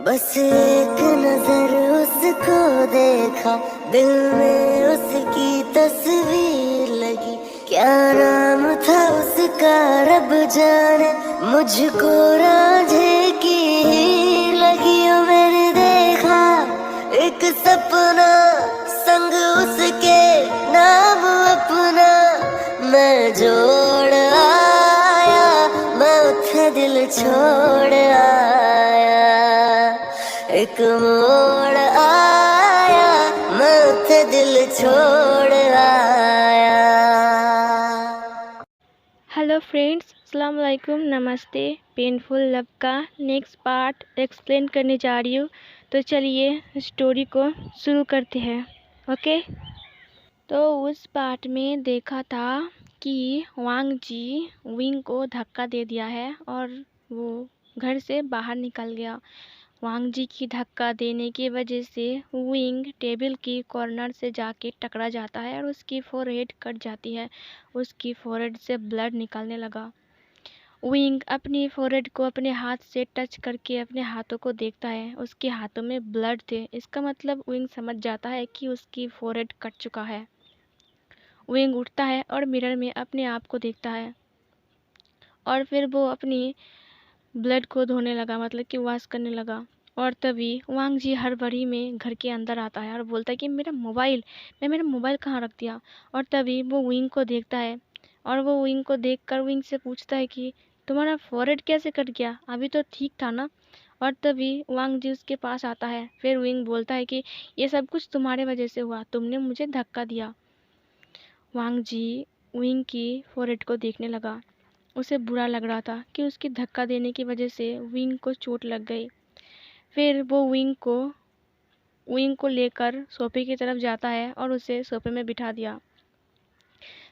बस एक नजर उसको देखा, दिल में उसकी तस्वीर लगी। क्या नाम था उसका रब जाने, मुझको रांझे की हीर लगी। ओ मैंने देखा एक सपना, संग उसके नाम अपना मैं जोड़ आया, मैं उठे दिल छोड़ आया। एक मोड़ आया, मैं उठे दिल छोड़ आया। हेलो फ्रेंड्स, अस्सलाम वालेकुम, नमस्ते। पेनफुल लव का नेक्स्ट पार्ट एक्सप्लेन करने जा रही हूँ, तो चलिए स्टोरी को शुरू करते हैं। ओके। तो उस पार्ट में देखा था कि वांग जी विंग को धक्का दे दिया है और वो घर से बाहर निकल गया। वांग जी की धक्का देने की वजह से विंग टेबल की कॉर्नर से जाके टकरा जाता है और उसकी फोरहेड कट जाती है। उसकी फोरहेड से ब्लड निकलने लगा। विंग अपनी फोरहेड को अपने हाथ से टच करके अपने हाथों को देखता है। उसके हाथों में ब्लड थे। इसका मतलब विंग समझ जाता है कि उसकी फोरहेड कट चुका है। विंग उठता है और मिरर में अपने आप को देखता है और फिर वो अपनी ब्लड को धोने लगा, मतलब कि वॉश करने लगा। और तभी वांग जी हड़बड़ी में घर के अंदर आता है और बोलता है कि मेरा मोबाइल कहाँ रख दिया। और तभी वो विंग को देखता है और वो विंग को देखकर विंग से पूछता है कि तुम्हारा फोरहेड कैसे कट गया, अभी तो ठीक था ना। और तभी वांग जी उसके पास आता है। फिर विंग बोलता है कि ये सब कुछ तुम्हारे वजह से हुआ, तुमने मुझे धक्का दिया। वांग जी विंग की फोरहेड को देखने लगा। उसे बुरा लग रहा था कि उसकी धक्का देने की वजह से विंग को चोट लग गई। फिर वो विंग को लेकर सोफे की तरफ जाता है और उसे सोफे में बिठा दिया।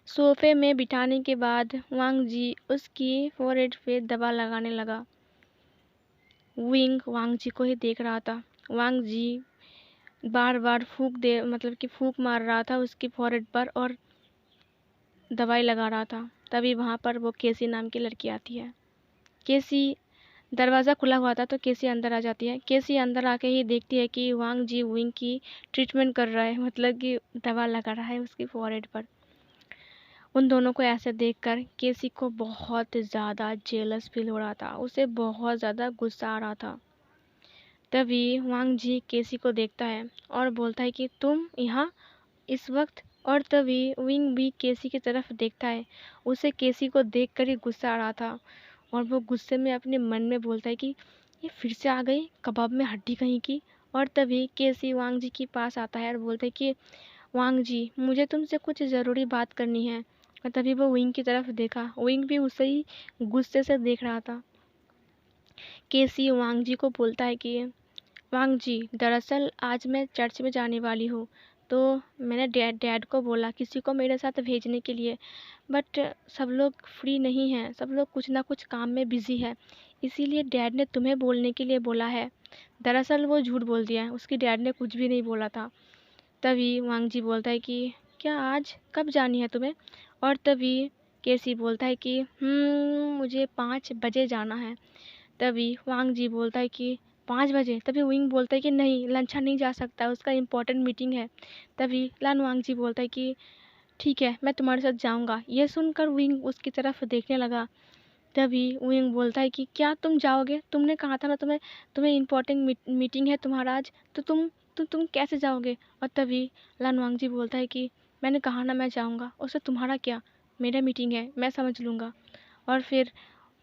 सोफे में बिठाने के बाद वांग जी उसकी फोरहेड पे दबा लगाने लगा। विंग वांग जी को ही देख रहा था। वांग जी बार बार फूंक मार रहा था उसकी फोरहेड पर और दवाई लगा रहा था। तभी वहाँ पर वो केसी नाम की लड़की आती है। केसी, दरवाज़ा खुला हुआ था तो केसी अंदर आ जाती है। केसी अंदर आके ही देखती है कि वांग जी विंग की ट्रीटमेंट कर रहा है, मतलब कि दवा लगा रहा है उसकी फोरहेड पर। उन दोनों को ऐसे देखकर केसी को बहुत ज़्यादा जेलस फील हो रहा था। उसे बहुत ज़्यादा गुस्सा आ रहा था। तभी वांग जी केसी को देखता है और बोलता है कि तुम यहाँ इस वक्त। और तभी विंग भी केसी की तरफ देखता है। उसे केसी को देखकर ही गुस्सा आ रहा था और वो गुस्से में अपने मन में बोलता है कि ये फिर से आ गई कबाब में हड्डी कहीं की। और तभी केसी वांग जी के पास आता है और बोलता है कि वांग जी, मुझे तुमसे कुछ ज़रूरी बात करनी है। और तभी वो विंग की तरफ देखा। विंग भी उसे ही गुस्से से देख रहा था। केसी वांग जी को बोलता है कि वांग जी, दरअसल आज मैं चर्च में जाने वाली हूँ, तो मैंने डैड को बोला किसी को मेरे साथ भेजने के लिए, बट सब लोग फ्री नहीं हैं, सब लोग कुछ ना कुछ काम में बिज़ी है, इसीलिए डैड ने तुम्हें बोलने के लिए बोला है। दरअसल वो झूठ बोल दिया है, उसकी डैड ने कुछ भी नहीं बोला था। तभी वांग जी बोलता है कि क्या आज कब जानी है तुम्हें। और तभी केसी बोलता है कि मुझे 5 बजे जाना है। तभी वांग जी बोलता है कि 5 बजे। तभी विंग बोलता है कि नहीं, लंचा नहीं जा सकता, उसका इम्पोर्टेंट मीटिंग है। तभी लान वांग जी बोलता है कि ठीक है, मैं तुम्हारे साथ जाऊंगा। ये सुनकर विंग उसकी तरफ देखने लगा। तभी विंग बोलता है कि क्या तुम जाओगे, तुमने कहा था ना तुम्हें तुम्हें इम्पोर्टेंट मीटिंग है तुम्हारा आज, तो तुम कैसे जाओगे। और तभी लान वांग जी बोलता है कि मैंने कहा ना मैं जाऊंगा, उससे तुम्हारा क्या, मेरा मीटिंग है, मैं समझ लूँगा। और फिर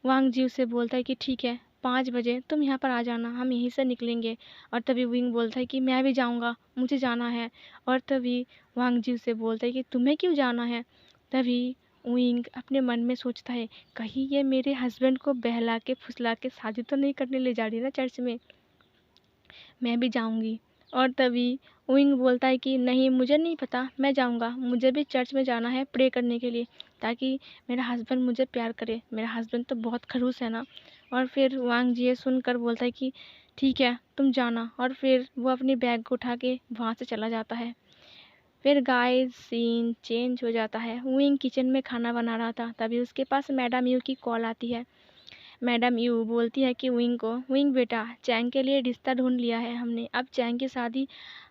वांग जी उसे बोलता है कि ठीक है, 5 बजे तुम यहाँ पर आ जाना, हम यहीं से निकलेंगे। और तभी विंग बोलता है कि मैं भी जाऊँगा, मुझे जाना है। और तभी वांग जी उसे बोलता है कि तुम्हें क्यों जाना है। तभी विंग अपने मन में सोचता है कहीं ये मेरे हस्बैंड को बहला के फुसला के शादी तो नहीं करने ले जा रही ना चर्च में, मैं भी जाऊँगी। और तभी विंग बोलता है कि नहीं, मुझे नहीं पता, मैं जाऊँगा, मुझे भी चर्च में जाना है प्रे करने के लिए, ताकि मेरा हस्बैंड मुझे प्यार करे, मेरा हस्बैंड तो बहुत खड़ूस है ना। और फिर वांग जी ये सुनकर बोलता है कि ठीक है, तुम जाना। और फिर वो अपनी बैग को उठा के वहाँ से चला जाता है। फिर गाइस सीन चेंज हो जाता है। विंग किचन में खाना बना रहा था, तभी उसके पास मैडम यू की कॉल आती है। मैडम यू बोलती है कि विंग को, विंग बेटा चैंग के लिए रिश्ता ढूंढ लिया है हमने, अब चैंग की शादी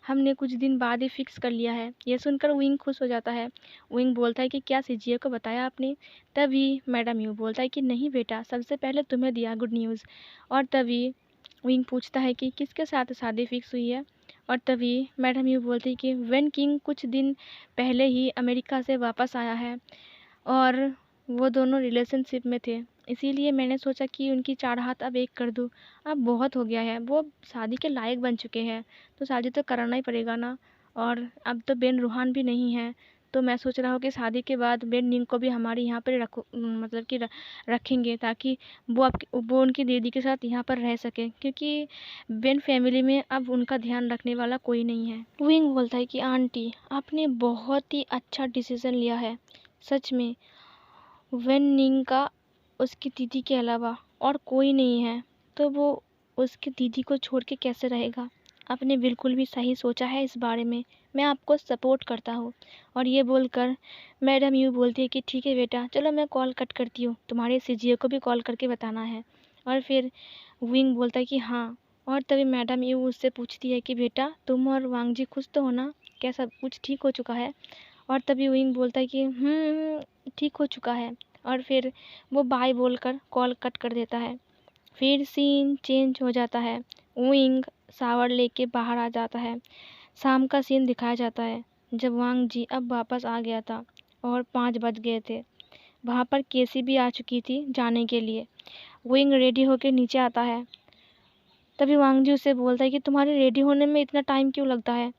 हमने कुछ दिन बाद ही फिक्स कर लिया है। ये सुनकर विंग खुश हो जाता है। विंग बोलता है कि क्या सीजीए को बताया आपने? तभी मैडम यू बोलता है कि नहीं बेटा, सबसे पहले तुम्हें दिया गुड न्यूज़। और तभी विंग पूछता है कि किसके साथ शादी फिक्स हुई है? और तभी मैडम यू बोलती है कि वेन किंग कुछ दिन पहले ही अमेरिका से वापस आया है और वो दोनों रिलेशनशिप में थे, इसीलिए मैंने सोचा कि उनकी चार हाथ अब एक कर दूँ। अब बहुत हो गया है, वो शादी के लायक बन चुके हैं, तो शादी तो कराना ही पड़ेगा ना। और अब तो बेन रूहान भी नहीं है, तो मैं सोच रहा हूँ कि शादी के बाद बेन निंग को भी हमारे यहाँ पर रखो, मतलब कि रखेंगे, ताकि वो उनकी दीदी के साथ यहाँ पर रह सके, क्योंकि बेन फैमिली में अब उनका ध्यान रखने वाला कोई नहीं है। विंग बोलता है कि आंटी आपने बहुत ही अच्छा डिसीज़न लिया है, सच में। वेन निंग का उसकी दीदी के अलावा और कोई नहीं है, तो वो उसकी दीदी को छोड़ के कैसे रहेगा? आपने बिल्कुल भी सही सोचा है इस बारे में, मैं आपको सपोर्ट करता हूँ। और ये बोलकर मैडम यू बोलती है कि ठीक है बेटा, चलो मैं कॉल कट करती हूँ, तुम्हारे सीजीए को भी कॉल करके बताना है। और फिर विंग बोलता है कि हाँ। और तभी मैडम यू उससे पूछती है कि बेटा तुम और वांग जी खुश तो हो ना, क्या सब कुछ ठीक हो चुका है? और तभी विंग बोलता है कि ठीक हो चुका है। और फिर वो बाय बोलकर कॉल कट कर देता है। फिर सीन चेंज हो जाता है। विंग शावर लेके बाहर आ जाता है। शाम का सीन दिखाया जाता है जब वांग जी अब वापस आ गया था और 5 बज गए थे। वहाँ पर केसी भी आ चुकी थी जाने के लिए। विंग रेडी होकर नीचे आता है। तभी वांग जी उससे बोलता है कि तुम्हारे रेडी होने में इतना टाइम क्यों लगता है?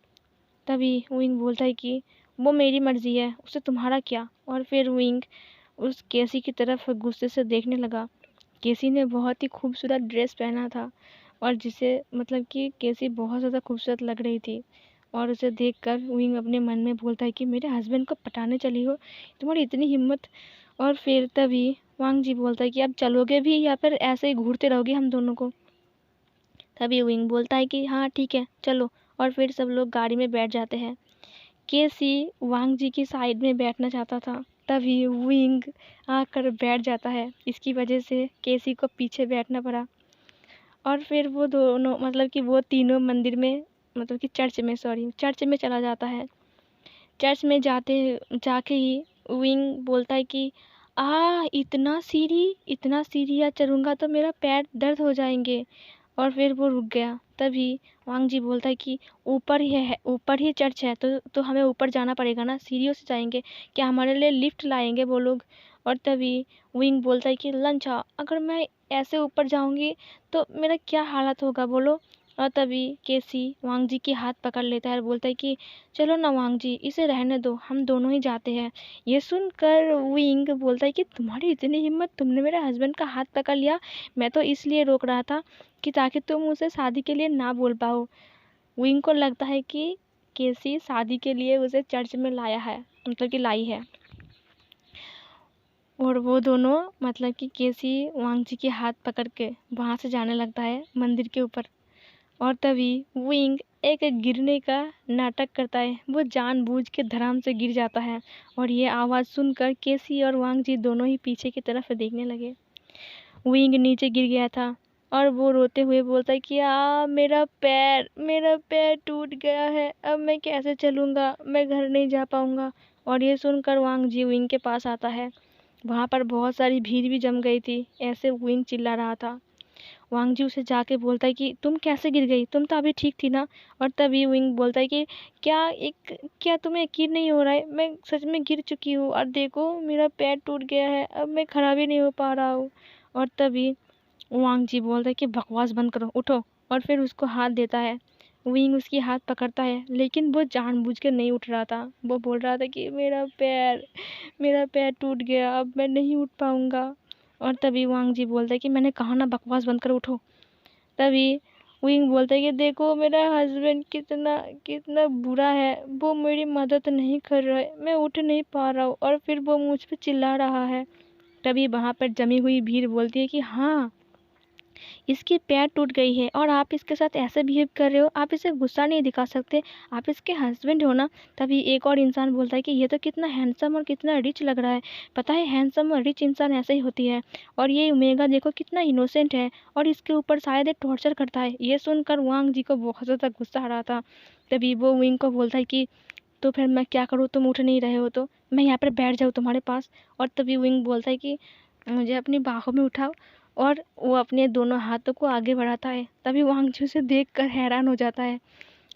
तभी विंग बोलता है कि वो मेरी मर्जी है, उससे तुम्हारा क्या? और फिर विंग उस केसी की तरफ गुस्से से देखने लगा। केसी ने बहुत ही खूबसूरत ड्रेस पहना था और जिसे मतलब कि केसी बहुत ज़्यादा खूबसूरत लग रही थी। और उसे देखकर विंग अपने मन में बोलता है कि मेरे हस्बैंड को पटाने चली हो, तुम्हारी इतनी हिम्मत। और फिर तभी वांग जी बोलता है कि अब चलोगे भी या फिर ऐसे ही घूरते रहोगे हम दोनों को? तभी विंग बोलता है कि हाँ ठीक है चलो। और फिर सब लोग गाड़ी में बैठ जाते हैं। केसी वांग जी की साइड में बैठना चाहता था, तभी विंग आकर बैठ जाता है। इसकी वजह से केसी को पीछे बैठना पड़ा। और फिर वो दोनों मतलब कि वो तीनों मंदिर में, मतलब कि चर्च में चला जाता है। चर्च में जाके ही विंग बोलता है कि इतना सीढ़ियाँ चढ़ूँगा तो मेरा पैर दर्द हो जाएंगे। और फिर वो रुक गया। तभी वांग जी बोलता है कि ऊपर ही चर्च है, तो हमें ऊपर जाना पड़ेगा ना, सीढ़ियों से जाएंगे, क्या हमारे लिए लिफ्ट लाएंगे वो लोग? और तभी विंग बोलता है कि लंचा, अगर मैं ऐसे ऊपर जाऊंगी तो मेरा क्या हालत होगा बोलो? और तभी केसी वांग जी की हाथ पकड़ लेता है और बोलता है कि चलो ना वांग जी, इसे रहने दो, हम दोनों ही जाते हैं। ये सुनकर विंग बोलता है कि तुम्हारी इतनी हिम्मत, तुमने मेरे हस्बैंड का हाथ पकड़ लिया। मैं तो इसलिए रोक रहा था कि ताकि तुम उसे शादी के लिए ना बोल पाओ। विंग को लगता है कि केसी शादी के लिए उसे चर्च में लाया है, मतलब कि लाई है। और वो दोनों मतलब कि केसी वांग जी के हाथ पकड़ के वहाँ से जाने लगता है मंदिर के ऊपर। और तभी विंग एक गिरने का नाटक करता है, वो जानबूझ के धड़ाम से गिर जाता है। और ये आवाज़ सुनकर केसी और वांग जी दोनों ही पीछे की तरफ देखने लगे। विंग नीचे गिर गया था और वो रोते हुए बोलता है कि मेरा पैर टूट गया है, अब मैं कैसे चलूँगा, मैं घर नहीं जा पाऊँगा। और ये सुनकर वांग जी विंग के पास आता है। वहाँ पर बहुत सारी भीड़ भी जम गई थी, ऐसे विंग चिल्ला रहा था। वांग जी उसे जाके बोलता है कि तुम कैसे गिर गई, तुम तो अभी ठीक थी ना? और तभी विंग बोलता है कि क्या तुम्हें यकीन नहीं हो रहा है, मैं सच में गिर चुकी हूँ और देखो मेरा पैर टूट गया है, अब मैं खड़ा भी नहीं हो पा रहा हूँ। और तभी वांग जी बोलता है कि बकवास बंद करो, उठो। और फिर उसको हाथ देता है। विंग उसकी हाथ पकड़ता है, लेकिन वो जानबूझ के नहीं उठ रहा था। वो बोल रहा था कि मेरा पैर टूट गया, अब मैं नहीं उठ पाऊँगा। और तभी वांग जी बोलता है कि मैंने कहा ना बकवास बंद करो, उठो। तभी विंग बोलता है कि देखो मेरा हस्बैंड कितना कितना बुरा है, वो मेरी मदद नहीं कर रहा है, मैं उठ नहीं पा रहा हूँ और फिर वो मुझ पे चिल्ला रहा है। तभी वहाँ पर जमी हुई भीड़ बोलती है कि हाँ, इसकी पैर टूट गई है और आप इसके साथ ऐसे बिहेव कर रहे हो, आप इसे गुस्सा नहीं दिखा सकते, आप इसके हस्बैंड हो ना। तभी एक और इंसान बोलता है कि ये तो कितना हैंडसम और कितना रिच लग रहा है। पता है हैंडसम और रिच इंसान ऐसे ही होती है, और ये ओमेगा देखो कितना इनोसेंट है और इसके ऊपर शायद ये टॉर्चर करता है। ये सुनकर वांग जी को बहुत ज़्यादा गुस्सा आ रहा था। तभी वो विंग को बोलता है कि तो फिर मैं क्या करूँ, तुम उठ नहीं रहे हो तो मैं यहाँ पर बैठ जाऊँ तुम्हारे पास। और तभी विंग बोलता है कि मुझे अपनी बाहों में उठाओ, और वो अपने दोनों हाथों को आगे बढ़ाता है। तभी वांग जी उसे देखकर हैरान हो जाता है।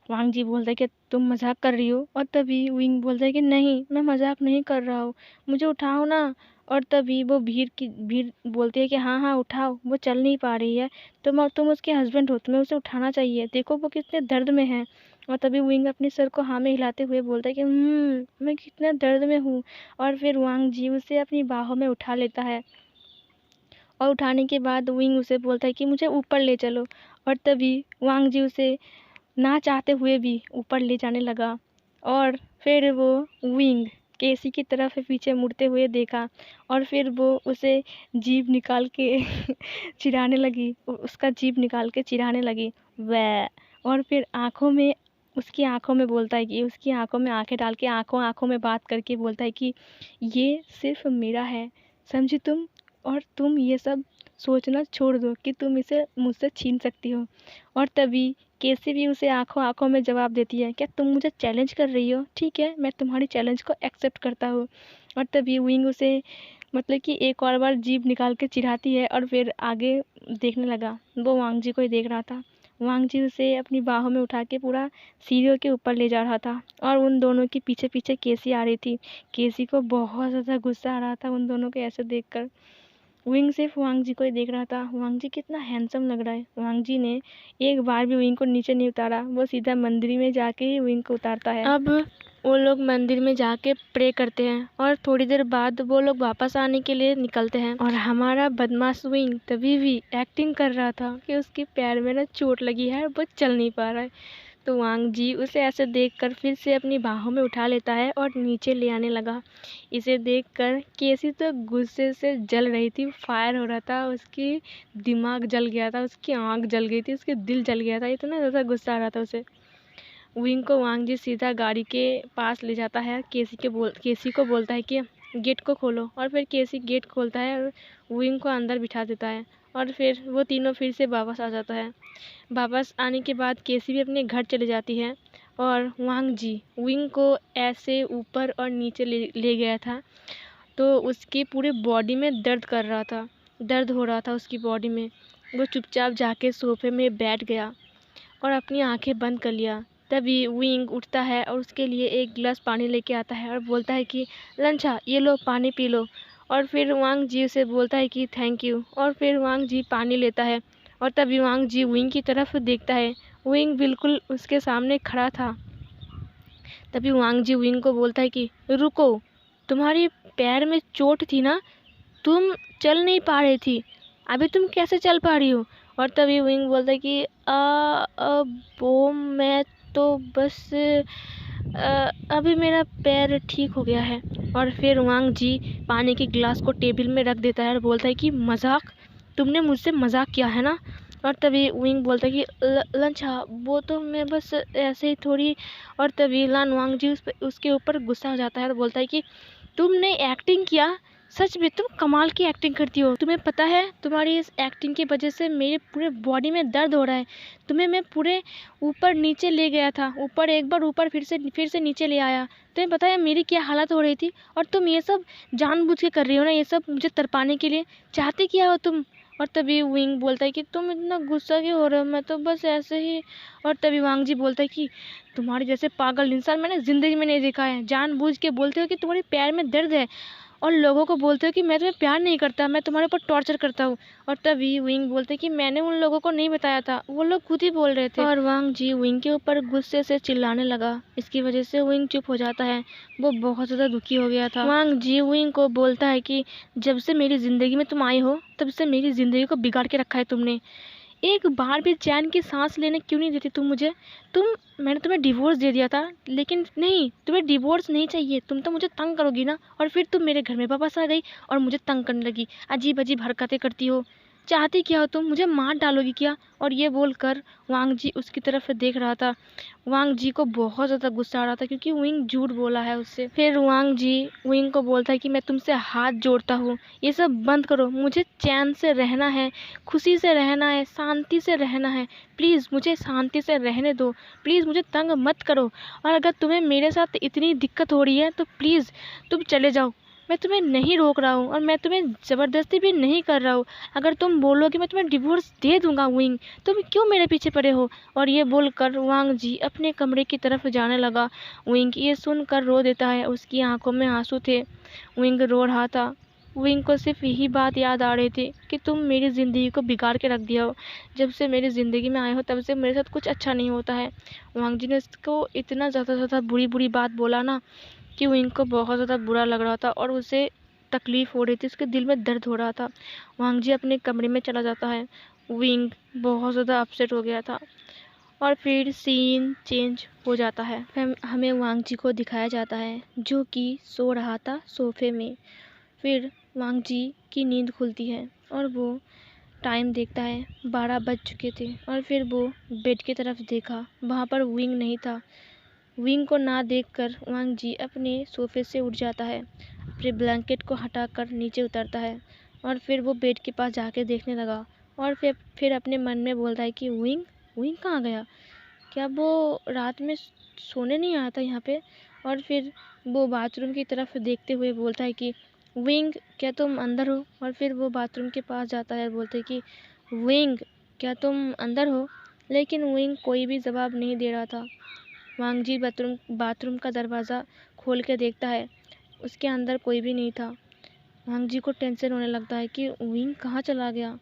वांग जी बोलता है कि तुम मजाक कर रही हो, और तभी विंग बोलता है कि नहीं मैं मजाक नहीं कर रहा हूँ, मुझे उठाओ ना। और तभी वो भीड़ बोलती है कि हाँ हाँ उठाओ, वो चल नहीं पा रही है, तुम उसके हस्बैंड हो, तुम्हें उसे उठाना चाहिए, देखो वो कितने दर्द में है। और तभी विंग अपने सर को हाँ में हिलाते हुए बोलता है कि मैं कितना दर्द में हूँ। और फिर वांग जी उसे अपनी बाहों में उठा लेता है, और उठाने के बाद विंग उसे बोलता है कि मुझे ऊपर ले चलो। और तभी वांग जी उसे ना चाहते हुए भी ऊपर ले जाने लगा। और फिर वो विंग केसी की तरफ पीछे मुड़ते हुए देखा, और फिर वो उसे जीभ निकाल के चिढ़ाने लगी, उसका जीभ निकाल के चिढ़ाने लगी वह। और फिर उसकी आंखों में बोलता है कि उसकी आंखों में आंखें डाल के आंखों आंखों में बात करके बोलता है कि ये सिर्फ मेरा है, समझी तुम, और तुम ये सब सोचना छोड़ दो कि तुम इसे मुझसे छीन सकती हो। और तभी केसी भी उसे आंखों आंखों में जवाब देती है, क्या तुम मुझे चैलेंज कर रही हो, ठीक है मैं तुम्हारी चैलेंज को एक्सेप्ट करता हूँ। और तभी विंग उसे मतलब कि एक और बार जीभ निकाल के चिढ़ाती है, और फिर आगे देखने लगा। वो वांग जी को ही देख रहा था। वांग जी उसे अपनी बाहों में उठा के पूरा सीढ़ियों के ऊपर ले जा रहा था, और उन दोनों के पीछे पीछे केसी आ रही थी। केसी को बहुत ज़्यादा गुस्सा आ रहा था उन दोनों को ऐसे देखकर। विंग सिर्फ वांग जी को ही देख रहा था, वांग जी कितना हैंडसम लग रहा है। वांग जी ने एक बार भी विंग को नीचे नहीं उतारा, वो सीधा मंदिर में जाके ही विंग को उतारता है। अब वो लोग मंदिर में जाके प्रे करते हैं, और थोड़ी देर बाद वो लोग वापस आने के लिए निकलते हैं। और हमारा बदमाश विंग तभी भी एक्टिंग कर रहा था कि उसके पैर में ना चोट लगी है, वो चल नहीं पा रहा है। तो वांग जी उसे ऐसे देखकर फिर से अपनी बाहों में उठा लेता है और नीचे ले आने लगा। इसे देखकर केसी तो गुस्से से जल रही थी, फायर हो रहा था, उसकी दिमाग जल गया था, उसकी आंख जल गई थी, उसके दिल जल गया था, इतना ज़्यादा गुस्सा आ रहा था उसे। विंग को वांग जी सीधा गाड़ी के पास ले जाता है, केसी को बोलता है कि गेट को खोलो। और फिर केसी गेट खोलता है और विंग को अंदर बिठा देता है, और फिर वो तीनों फिर से वापस आ जाता है। वापस आने के बाद केसी भी अपने घर चले जाती है, और वांग जी विंग को ऐसे ऊपर और नीचे ले गया था, तो उसकी पूरी बॉडी में दर्द हो रहा था उसकी बॉडी में। वो चुपचाप जाके सोफे में बैठ गया और अपनी आंखें बंद कर लिया। तभी विंग उठता है और उसके लिए एक गिलास पानी लेके आता है और बोलता है कि लंचा ये लो पानी पी लो। और फिर वांग जी उसे बोलता है कि थैंक यू, और फिर वांग जी पानी लेता है। और तभी वांग जी विंग की तरफ देखता है, विंग बिल्कुल उसके सामने खड़ा था। तभी वांग जी विंग को बोलता है कि रुको, तुम्हारी पैर में चोट थी ना, तुम चल नहीं पा रही थी, अभी तुम कैसे चल पा रही हो। और तभी विंग बोलता है कि वो मैं तो बस अभी मेरा पैर ठीक हो गया है। और फिर वांग जी पानी के गिलास को टेबल में रख देता है और बोलता है कि मजाक, तुमने मुझसे मजाक किया है ना। और तभी विंग बोलता है कि लंचा वो तो मैं बस ऐसे ही थोड़ी। और तभी लान वांग जी उसके ऊपर गुस्सा हो जाता है और बोलता है कि तुमने एक्टिंग किया, सच में तुम कमाल की एक्टिंग करती हो। तुम्हें पता है तुम्हारी इस एक्टिंग की वजह से मेरे पूरे बॉडी में दर्द हो रहा है। तुम्हें मैं पूरे ऊपर नीचे ले गया था, ऊपर एक बार ऊपर फिर से नीचे ले आया। तुम्हें पता है मेरी क्या हालत हो रही थी, और तुम ये सब जानबूझ के कर रही हो ना, ये सब मुझे तरपाने के लिए चाहते क्या हो तुम। और तभी विंग बोलता है कि तुम इतना गुस्सा क्यों हो रहे हो, मैं तो बस ऐसे ही। और तभी वांग जी बोलता है कि तुम्हारे जैसे पागल इंसान मैंने ज़िंदगी में नहीं देखा है। जानबूझ के बोलते हो कि तुम्हारे पैर में दर्द है, और लोगों को बोलते हो कि मैं तुम्हें प्यार नहीं करता, मैं तुम्हारे ऊपर टॉर्चर करता हूँ। और तभी विंग बोलते कि मैंने उन लोगों को नहीं बताया था, वो लोग खुद ही बोल रहे थे। और वांग जी विंग के ऊपर गुस्से से चिल्लाने लगा। इसकी वजह से विंग चुप हो जाता है, वो बहुत ज़्यादा दुखी हो गया था। वांग जी विंग को बोलता है कि जब से मेरी ज़िंदगी में तुम आई हो, तब से मेरी ज़िंदगी को बिगाड़ के रखा है तुमने। एक बार भी चैन की सांस लेने क्यों नहीं देती तुम मुझे। मैंने तुम्हें डिवोर्स दे दिया था, लेकिन नहीं, तुम्हें डिवोर्स नहीं चाहिए, तुम तो मुझे तंग करोगी ना। और फिर तुम मेरे घर में वापस आ गई और मुझे तंग करने लगी, अजीब अजीब हरकतें करती हो। चाहती क्या हो तुम? मुझे मार डालोगी क्या? और ये बोलकर वांग जी उसकी तरफ देख रहा था। वांग जी को बहुत ज़्यादा गुस्सा आ रहा था क्योंकि विंग झूठ बोला है उससे। फिर वांग जी विंग को बोलता है कि मैं तुमसे हाथ जोड़ता हूँ, ये सब बंद करो, मुझे चैन से रहना है, खुशी से रहना है, शांति से रहना है। प्लीज़ मुझे शांति से रहने दो, प्लीज़ मुझे तंग मत करो। और अगर तुम्हें मेरे साथ इतनी दिक्कत हो रही है तो प्लीज़ तुम चले जाओ। मैं तुम्हें नहीं रोक रहा हूँ और मैं तुम्हें ज़बरदस्ती भी नहीं कर रहा हूँ। अगर तुम बोलोगे मैं तुम्हें डिवोर्स दे दूंगा विंग, तुम क्यों मेरे पीछे पड़े हो? और ये बोलकर वांग जी अपने कमरे की तरफ जाने लगा। विंग ये सुनकर रो देता है, उसकी आंखों में आंसू थे। विंग रो रहा था। विंग को सिर्फ यही बात याद आ रही थी कि तुम मेरी ज़िंदगी को बिगाड़ के रख दिया हो। जब से मेरी ज़िंदगी में आए हो तब से मेरे साथ कुछ अच्छा नहीं होता है। वांग जी ने उसको इतना ज़्यादा बुरी बुरी बात बोला ना कि विंग को बहुत ज़्यादा बुरा लग रहा था और उसे तकलीफ़ हो रही थी, उसके दिल में दर्द हो रहा था। वांग जी अपने कमरे में चला जाता है। विंग बहुत ज़्यादा अपसेट हो गया था। और फिर सीन चेंज हो जाता है। फिर हमें वांग जी को दिखाया जाता है जो कि सो रहा था सोफे में। फिर वांग जी की नींद खुलती है और वो टाइम देखता है, 12 बज चुके थे। और फिर वो बेड की तरफ देखा, वहाँ पर विंग नहीं था। विंग को ना देखकर वांग जी अपने सोफे से उठ जाता है, अपने ब्लैंकेट को हटाकर नीचे उतरता है और फिर वो बेड के पास जाके देखने लगा। और फिर अपने मन में बोलता है कि विंग विंग कहाँ गया? क्या वो रात में सोने नहीं आया था यहाँ पे? और फिर वो बाथरूम की तरफ देखते हुए बोलता है कि विंग क्या तुम अंदर हो? और फिर वो बाथरूम के पास जाता है, बोलते है कि विंग क्या तुम अंदर हो? लेकिन विंग कोई भी जवाब नहीं दे रहा था। वांग जी बाथरूम का दरवाज़ा खोल के देखता है, उसके अंदर कोई भी नहीं था। वांग जी को टेंशन होने लगता है कि विंग कहाँ चला गया।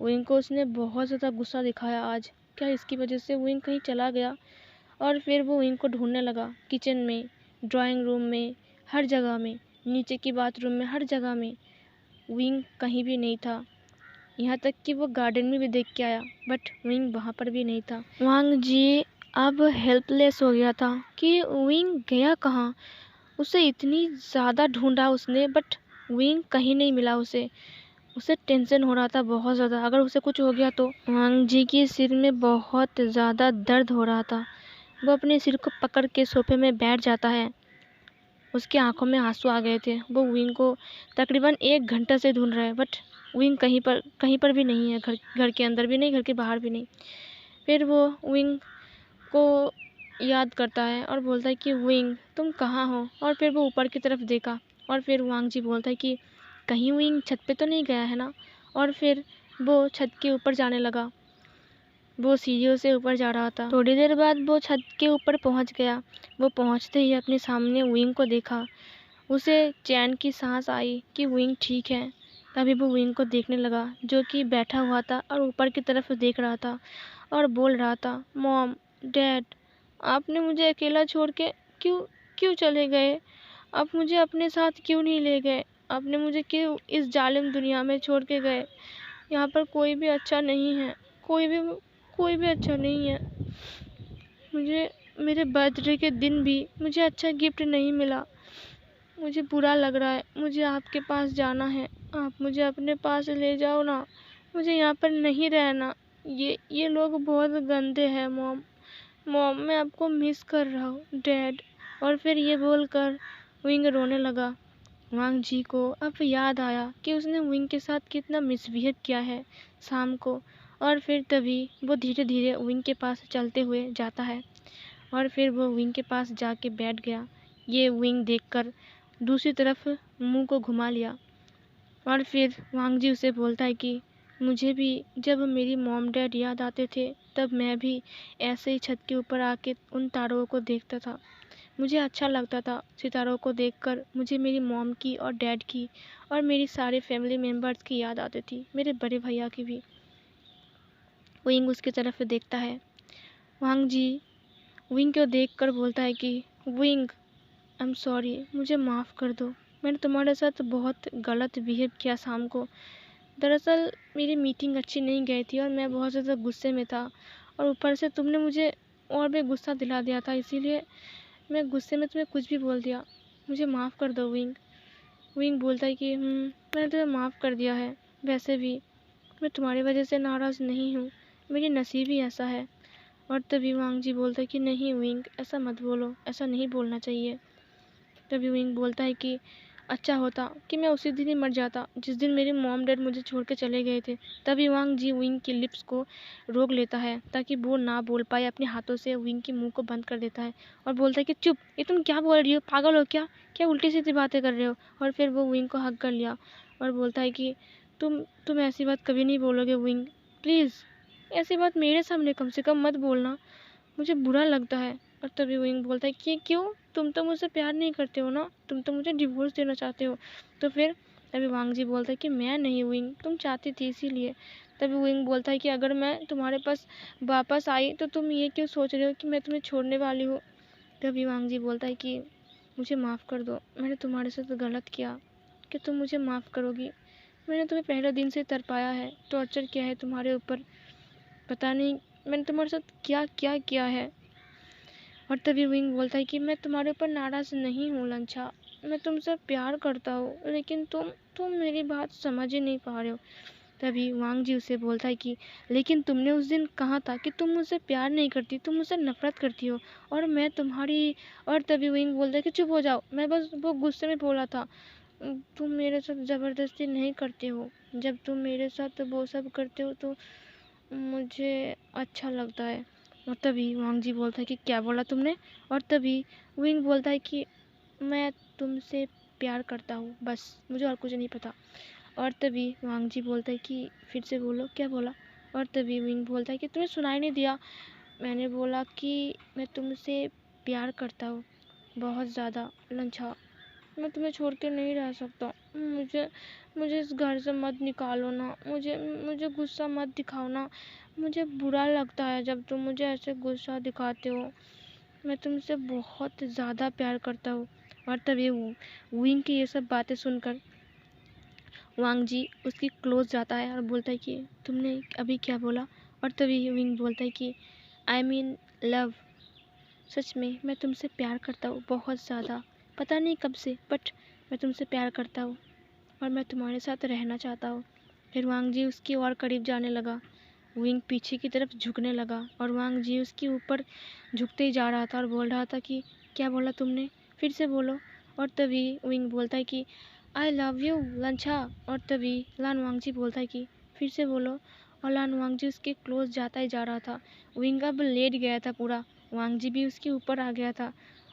विंग को उसने बहुत ज़्यादा गुस्सा दिखाया आज, क्या इसकी वजह से विंग कहीं चला गया? और फिर वो विंग को ढूंढने लगा, किचन में, ड्राइंग रूम में, हर जगह में, नीचे की बाथरूम में, हर जगह में। विंग कहीं भी नहीं था। यहाँ तक कि वो गार्डन में भी देख के आया, बट विंग वहाँ पर भी नहीं था। वांग जी अब हेल्पलेस हो गया था कि विंग गया कहाँ। उसे इतनी ज़्यादा ढूंढा उसने, बट विंग कहीं नहीं मिला उसे। उसे टेंशन हो रहा था बहुत ज़्यादा, अगर उसे कुछ हो गया तो। वांग जी के सिर में बहुत ज़्यादा दर्द हो रहा था। वो अपने सिर को पकड़ के सोफे में बैठ जाता है। उसकी आंखों में आंसू आ गए थे। वो विंग को तकरीबन 1 घंटा से ढूंढ रहा है, बट विंग कहीं पर भी नहीं है। घर के अंदर भी नहीं, घर के बाहर भी नहीं। फिर वो विंग को याद करता है और बोलता है कि विंग तुम कहाँ हो? और फिर वो ऊपर की तरफ देखा और फिर वांग जी बोलता है कि कहीं विंग छत पे तो नहीं गया है ना? और फिर वो छत के ऊपर जाने लगा। वो सीढ़ियों से ऊपर जा रहा था। थोड़ी देर बाद वो छत के ऊपर पहुंच गया। वो पहुंचते ही अपने सामने विंग को देखा। उसे चैन की सांस आई कि विंग ठीक है। तभी वो विंग को देखने लगा जो कि बैठा हुआ था और ऊपर की तरफ देख रहा था और बोल रहा था, मॉम, डैड, आपने मुझे अकेला छोड़ के क्यों क्यों चले गए? आप मुझे अपने साथ क्यों नहीं ले गए? आपने मुझे क्यों इस जालिम दुनिया में छोड़ के गए? यहाँ पर कोई भी अच्छा नहीं है, कोई भी अच्छा नहीं है। मुझे मेरे बर्थडे के दिन भी मुझे अच्छा गिफ्ट नहीं मिला। मुझे बुरा लग रहा है। मुझे आपके पास जाना है। आप मुझे अपने पास ले जाओ ना। मुझे यहाँ पर नहीं रहना। ये लोग बहुत गंदे हैं मॉम। मॉम मैं आपको मिस कर रहा हूँ डैड। और फिर ये बोलकर विंग रोने लगा। वांग जी को अब याद आया कि उसने विंग के साथ कितना मिसबिहेव किया है शाम को। और फिर तभी वो धीरे धीरे विंग के पास चलते हुए जाता है और फिर वो विंग के पास जाके बैठ गया। ये विंग देखकर दूसरी तरफ मुंह को घुमा लिया और फिर वांग जी उसे बोलता है कि मुझे भी जब मेरी मॉम डैड याद आते थे तब मैं भी ऐसे ही छत के ऊपर आके उन तारों को देखता था। मुझे अच्छा लगता था सितारों को देखकर। मुझे मेरी मॉम की और डैड की और मेरी सारे फैमिली मेम्बर्स की याद आती थी, मेरे बड़े भैया की भी। विंग उसकी तरफ देखता है। वांग जी विंग को देखकर बोलता है कि विंग, आई एम सॉरी, मुझे माफ़ कर दो। मैंने तुम्हारे साथ बहुत गलत बिहेव किया शाम को। दरअसल मेरी मीटिंग अच्छी नहीं गई थी और मैं बहुत ज़्यादा गुस्से में था और ऊपर से तुमने मुझे और भी गुस्सा दिला दिया था, इसीलिए मैं गुस्से में तुम्हें कुछ भी बोल दिया। मुझे माफ़ कर दो विंग। विंग बोलता है कि मैंने तुम्हें माफ़ कर दिया है। वैसे भी मैं तुम्हारी वजह से नाराज़ नहीं हूँ, मेरी नसीब ही ऐसा है। और तभी वांग जी बोलता है कि नहीं विंग, ऐसा मत बोलो, ऐसा नहीं बोलना चाहिए। तभी विंग बोलता है कि अच्छा होता कि मैं उसी दिन ही मर जाता जिस दिन मेरे मॉम डैड मुझे छोड़ के चले गए थे। तभी वांग जी विंग की लिप्स को रोक लेता है ताकि वो ना बोल पाए। अपने हाथों से विंग के मुंह को बंद कर देता है और बोलता है कि चुप, ये तुम क्या बोल रही हो, पागल हो क्या, क्या उल्टी सीधी बातें कर रहे हो। और फिर वो विंग को हग कर लिया और बोलता है कि तुम ऐसी बात कभी नहीं बोलोगे विंग, प्लीज़ ऐसी बात मेरे सामने कम से कम मत बोलना, मुझे बुरा लगता है। और तभी विंग बोलता है कि क्यों, तुम तो मुझसे प्यार नहीं करते हो ना, तुम तो मुझे डिवोर्स देना चाहते हो। तो फिर तभी वांग जी बोलता है कि मैं नहीं विंग, तुम चाहती थी इसीलिए। तभी विंग बोलता है कि अगर मैं तुम्हारे पास वापस आई तो तुम ये क्यों सोच रहे हो कि मैं तुम्हें छोड़ने वाली हूँ। तभी वांग जी बोलता है कि मुझे माफ़ कर दो, मैंने तुम्हारे साथ गलत किया, कि तुम मुझे माफ़ करोगी। मैंने तुम्हें पहले दिन से तरपाया है, टॉर्चर किया है तुम्हारे ऊपर, पता नहीं मैंने तुम्हारे साथ क्या क्या किया है। और तभी विंग बोलता है कि मैं तुम्हारे ऊपर नाराज़ नहीं हूँ लंचा, मैं तुमसे प्यार करता हूँ, लेकिन तुम मेरी बात समझ ही नहीं पा रहे हो। तभी वांग जी उसे बोलता है कि लेकिन तुमने उस दिन कहा था कि तुम मुझसे प्यार नहीं करती, तुम मुझसे नफरत करती हो, और मैं तुम्हारी। और तभी विंग बोलता है कि चुप हो जाओ, मैं बस वो गुस्से में बोला था, तुम मेरे साथ ज़बरदस्ती नहीं करते हो, जब तुम मेरे साथ वो सब करते हो तो मुझे अच्छा लगता है। और तभी वांग जी बोलता है कि क्या बोला तुमने। और तभी विंग बोलता है कि मैं तुमसे प्यार करता हूँ, बस मुझे और कुछ नहीं पता। और तभी वांग जी बोलता है कि फिर से बोलो, क्या बोला। और तभी विंग बोलता है कि तुम्हें सुनाई नहीं दिया, मैंने बोला कि मैं तुमसे प्यार करता हूँ बहुत ज़्यादा लंछा, मैं तुम्हें छोड़ के नहीं रह सकता, मुझे मुझे इस घर से मत निकालो ना, मुझे मुझे गुस्सा मत दिखाओ ना, मुझे बुरा लगता है जब तुम मुझे ऐसे गुस्सा दिखाते हो, मैं तुमसे बहुत ज़्यादा प्यार करता हूँ। और तभी विंग की ये सब बातें सुनकर वांग जी उसकी क्लोज जाता है और बोलता है कि तुमने अभी क्या बोला। और तभी विंग बोलता है कि आई मीन लव, सच में मैं तुमसे प्यार करता हूँ बहुत ज़्यादा, पता नहीं कब से, बट मैं तुमसे प्यार करता हूँ और मैं तुम्हारे साथ रहना चाहता हूँ। फिर वांग जी उसकी और करीब जाने लगा, विंग पीछे की तरफ झुकने लगा और वांग जी उसके ऊपर झुकते ही जा रहा था और बोल रहा था कि क्या बोला तुमने, फिर से बोलो। और तभी विंग बोलता है कि आई लव यू लंछा। और तभी लान वांग जी बोलता है कि फिर से बोलो। और लान वांग जी उसके क्लोज जाता ही जा रहा था। विंग अब लेट गया था पूरा, वांग जी भी उसके ऊपर आ गया था।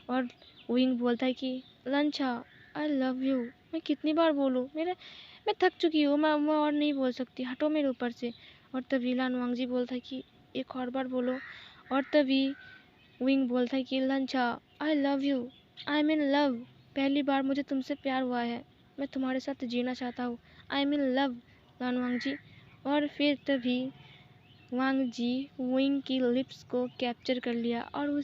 और विंग बोलता है कि लंछा आई लव यू, मैं कितनी बार बोलूँ, मैं थक चुकी हूँ, मैं और नहीं बोल सकती, हटो मेरे ऊपर से। और तभी लान वांग जी बोलता है कि एक और बार बोलो। और तभी विंग बोलता है कि लंचा I love you, I mean love, पहली बार मुझे तुमसे प्यार हुआ है, मैं तुम्हारे साथ जीना चाहता हूँ, आई मीन लव लान वांग जी। और फिर तभी वांग जी विंग की लिप्स को कैप्चर कर लिया और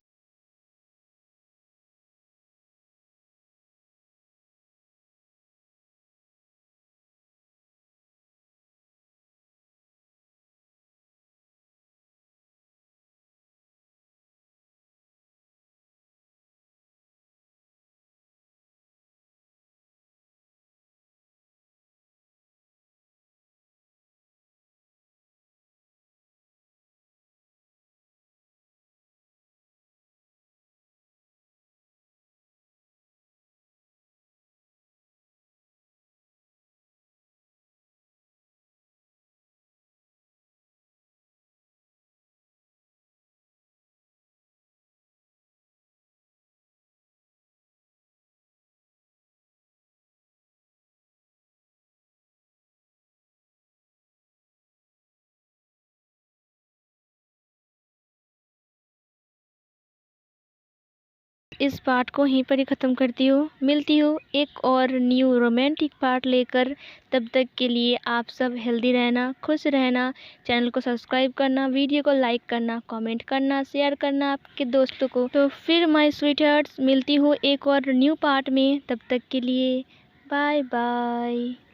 इस पार्ट को यहीं पर ही ख़त्म करती हूँ। मिलती हूँ एक और न्यू रोमांटिक पार्ट लेकर। तब तक के लिए आप सब हेल्दी रहना, खुश रहना, चैनल को सब्सक्राइब करना, वीडियो को लाइक करना, कमेंट करना, शेयर करना आपके दोस्तों को। तो फिर माय स्वीट हार्ट्स मिलती हूँ एक और न्यू पार्ट में, तब तक के लिए बाय बाय।